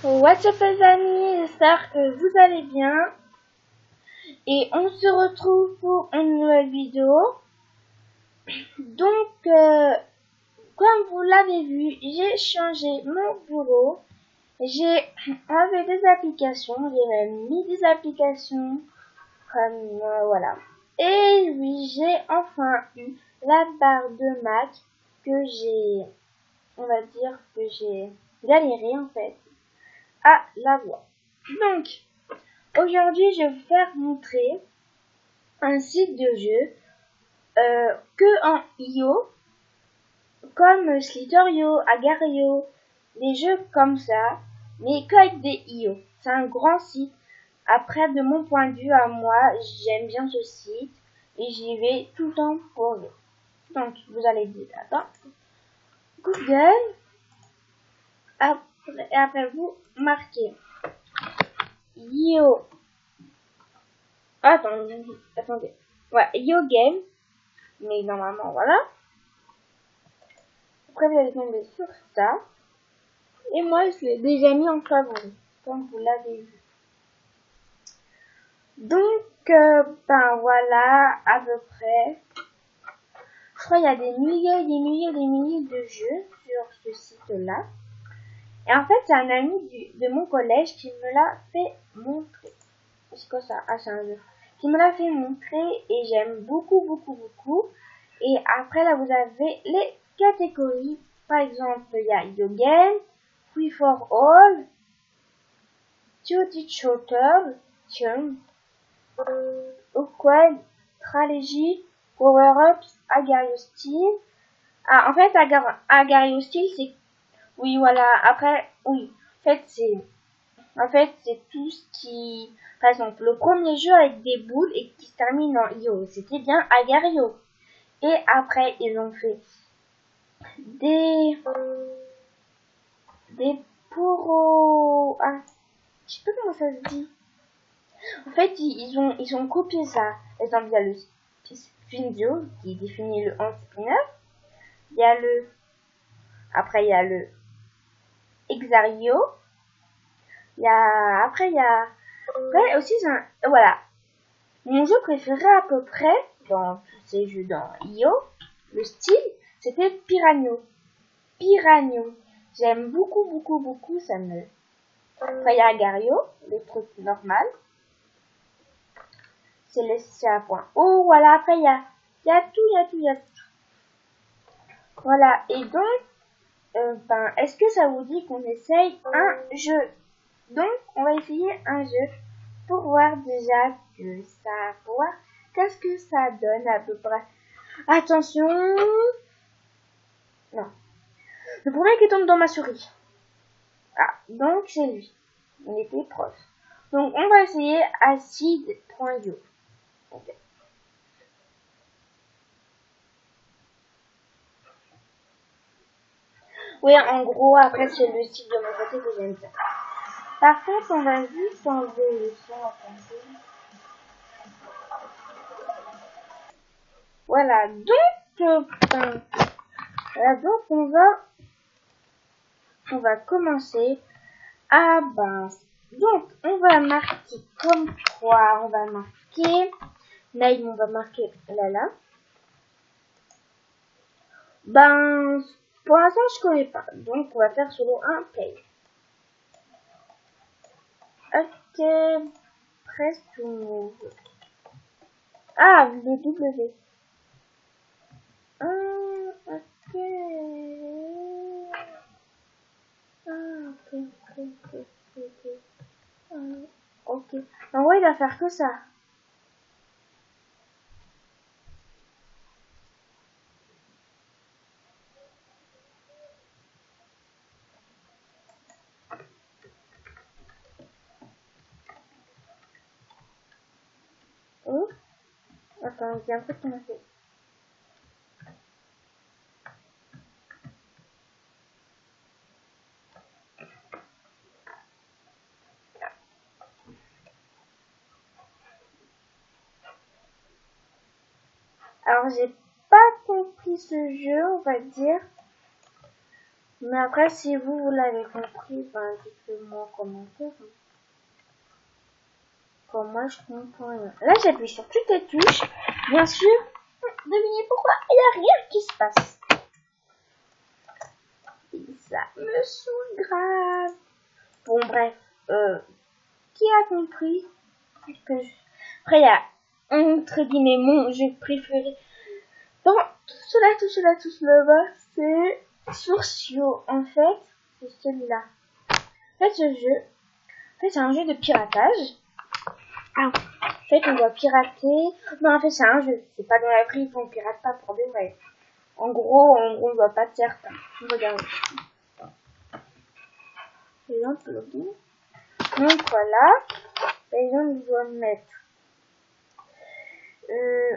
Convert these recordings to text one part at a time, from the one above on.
What's up les amis, j'espère que vous allez bien et on se retrouve pour une nouvelle vidéo. Donc comme vous l'avez vu, j'ai changé mon bureau, j'ai enlevé des applications, j'ai même mis des applications comme voilà. Et oui, j'ai enfin eu la barre de Mac que j'ai, on va dire que j'ai galéré en fait à l'avoir. Donc aujourd'hui, je vais vous faire montrer un site de jeu que en IO, comme Slither.io, Agar.io, des jeux comme ça, mais qu'avec des IO. C'est un grand site. Après, de mon point de vue à moi, j'aime bien ce site et j'y vais tout le temps pour jouer. Donc, vous allez dire, attends, Google, après vous marquez IO. Attendez. Ouais, Yo Game. Mais normalement, voilà. Après, vous allez tomber sur ça. Et moi, je l'ai déjà mis en favori, comme vous l'avez vu. Donc, ben voilà, à peu près. Je crois qu'il y a des milliers de jeux sur ce site-là. Et en fait, c'est un ami de mon collège qui me l'a fait montrer. C'est quoi ça? Ah, c'est un jeu. Qui me l'a fait montrer et j'aime beaucoup. Et après, là, vous avez les catégories. Par exemple, il y a Yo Game, Free for All, Duty Shooter, Quad, Strategy, Power-Ups, Agar.io Steel. Ah, en fait, Agar.io Steel, c'est... Oui, voilà. Après, oui. En fait, c'est tout ce qui... Par exemple, le premier jeu avec des boules et qui se termine en IO. C'était bien Agar.io. Et après, ils ont fait des pour... Ah, je sais pas comment ça se dit. En fait, ils ont copié ça. Par exemple, il y a le Spindio qui définit le 11 spinner. Il y a le... Après, il y a le Exario. Il y a... Après, il y a... Après, aussi, voilà. Mon jeu préféré à peu près dans tous ces jeux dans IO, le style, c'était Piranio. J'aime beaucoup, ça me... Enfin, il y a Agar.io, le truc normal. C'est laissé à point. Oh, voilà, après, il y a tout. Voilà, et donc, est-ce que ça vous dit qu'on essaye un jeu? Donc, on va essayer un jeu pour voir déjà que ça, pour voir qu'est-ce que ça donne à peu près. Attention! Non. Le premier qui tombe dans ma souris. Ah, donc c'est lui. Il était proche. Donc, on va essayer acid.io. Ok. Oui, en gros, après, c'est le site de mon côté que j'aime bien. Par contre, on va juste enlever le son. Voilà, donc, on va commencer. Ah ben, donc, on va marquer comme quoi, on va marquer, Naïm, on va marquer Lala. Ben, pour l'instant, je connais pas, donc on va faire solo un play. Ok, press to move. Ah, le W. Ok. Ok. En vrai, il va faire que ça. Oh. Attends, j'ai un truc qui m'a fait. Alors, j'ai pas compris ce jeu, on va dire. Mais après, si vous l'avez compris, ben, dites-le moi en commentaire. Comme moi, je comprends rien. Là, j'appuie sur toutes les touches. Bien sûr, devinez pourquoi il n'y a rien qui se passe. Et ça me saoule grave. Bon, bref. Qui a compris que je... Après, il y a, entre guillemets, mon jeu préféré. Bon, tout cela, c'est Sourcio. En fait, c'est celui-là. En fait, ce jeu, c'est un jeu de piratage. Ah, en fait, on doit pirater. Non, en fait, c'est un jeu. C'est pas dans la vraie vie, on pirate pas pour de vrai. En gros, on doit pas de certains. Regardez. Par exemple, login. Donc voilà. Par exemple, on doit mettre.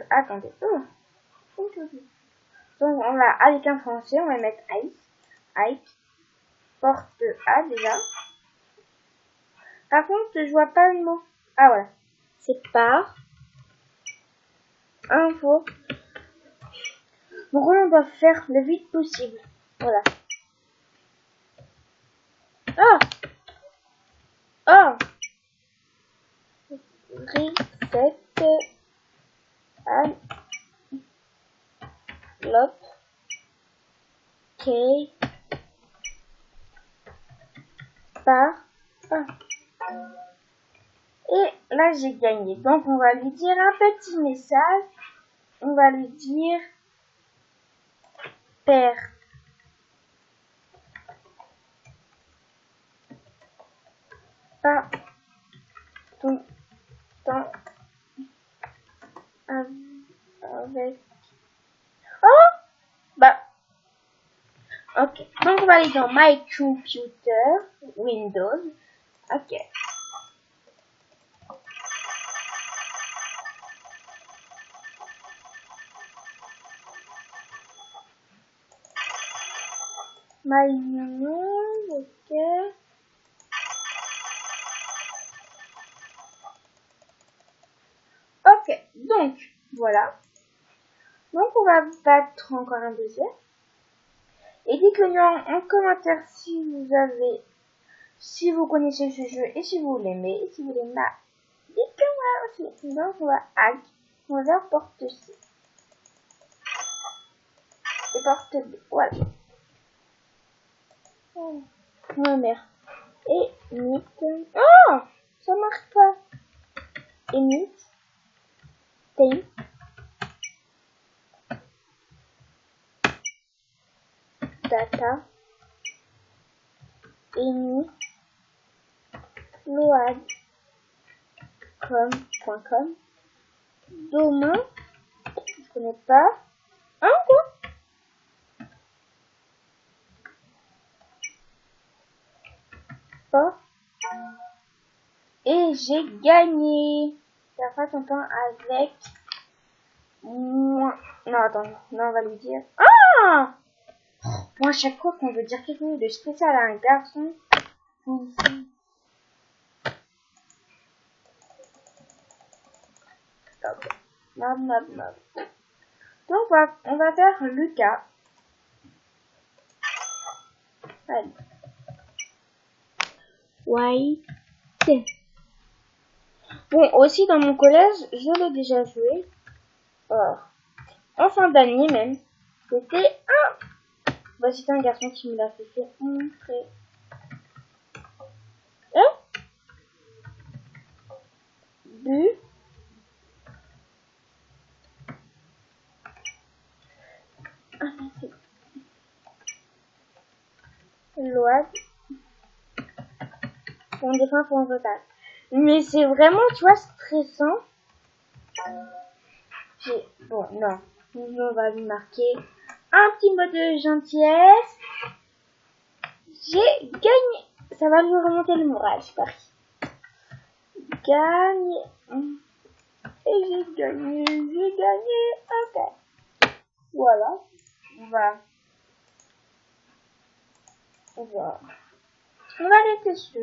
Attendez. Donc on va, avec un français, on va mettre Ike. Porte A déjà. Par contre, je vois pas le mot. Ah voilà. C'est par. Info. Donc on doit faire le vite possible. Voilà. Ah! Ah! Reset. Unlock. Ok. Par. Ah. Et là, j'ai gagné. Donc, on va lui dire un petit message. On va lui dire père. Pas ton temps avec. Oh! Bah. Ok. Donc, on va aller dans My Computer. Windows. Ok. My Windows. Ok. Ok. Donc, voilà. Donc, on va battre encore un deuxième. Et dites-le nous en commentaire si vous connaissez ce jeu et si vous l'aimez. Et si vous l'aimez, dites-le moi aussi. Donc, on va hack. On va faire porte C. Et porte B. Voilà. Oh, ma mère. Et Meet. Oh! Ça marche pas. Et Meet. Tape. Data. Et Meet. Load. Com.com. Domain. Je connais pas. Hein, quoi? Pas. Et j'ai gagné. Ça fait ton temps avec moi. Non, attends. Non, on va lui dire. Ah! Moi, à chaque fois qu'on veut dire quelque chose de spécial à un garçon, ok. Donc, on va faire Lucas. Allez. White. Bon, aussi dans mon collège, je l'ai déjà joué. En fin d'année même. C'était un... Bah, c'était un garçon qui me l'a fait montrer. Hein? Bu. Ah, c'est... Load. Pour des fins pour un total. Mais c'est vraiment, tu vois, stressant. Bon, non. On va lui marquer un petit mot de gentillesse. J'ai gagné. Ça va lui remonter le moral, je parie. Gagné. Et j'ai gagné. Ok. Voilà. On va arrêter ce.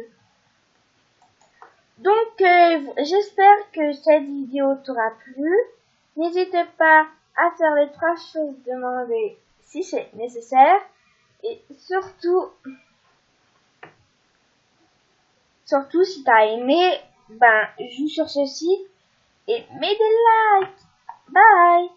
Donc, j'espère que cette vidéo t'aura plu. N'hésitez pas à faire les 3 choses demandées si c'est nécessaire. Et surtout si t'as aimé, ben joue sur ce site et mets des likes. Bye.